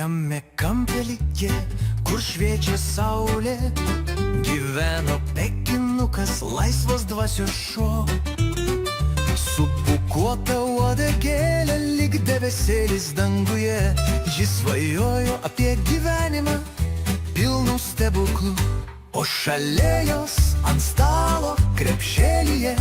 Tokiame kampelyje, kur šviečia saulė, gyveno pekinukas, laisvos dvasios šuo. Su pūkuota uodegėlė, lyg debesėlis danguje, jis svajojo apie gyvenimą pilnų stebuklų. O šalia jos ant stalo krepšelyje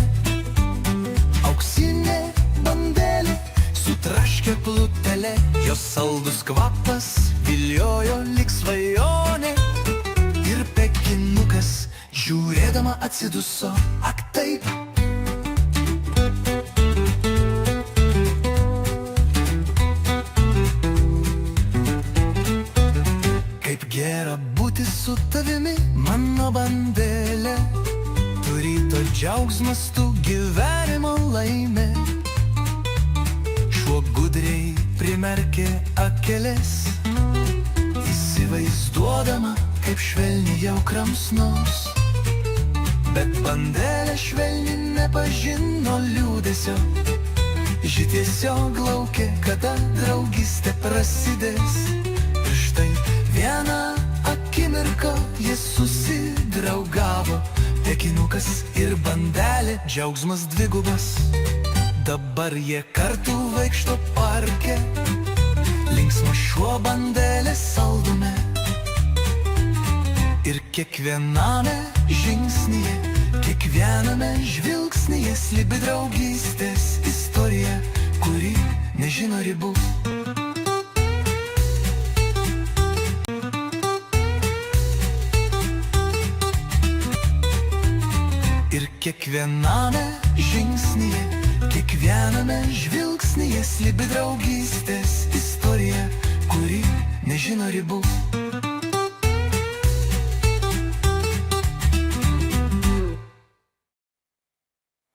auksinė bandelė su traškia plutelė. Jos saldus kvapas viliojo lyg svajonė, ir pekinukas žiūrėdama atsiduso. Ak taip! Kaip gera būti su tavimi, mano bandelė, tu ryto džiaugsmas, tu gyvenimo laimė. Šuo gudriai primerkė akeles, įsivaizduodama, kaip švelniai jau kramsnos. Bet bandelė švelniai nepažino liūdesio, ji tiesiog laukė, kada draugystė prasidės. Ir štai vieną akimirką jie susidraugavo, pekinukas ir bandelė, džiaugsmas dvigubas. Dabar jie kartu vaikšto parke, linksma šuo bandelės saldume. Ir kiekviename žingsnyje, kiekviename žvilgsnyje slypi draugystės istorija, kuri nežino ribų. Ir kiekviename žingsnyje, kiekviename žvilgsnyje slypi draugystės istorija, kuri nežino ribų.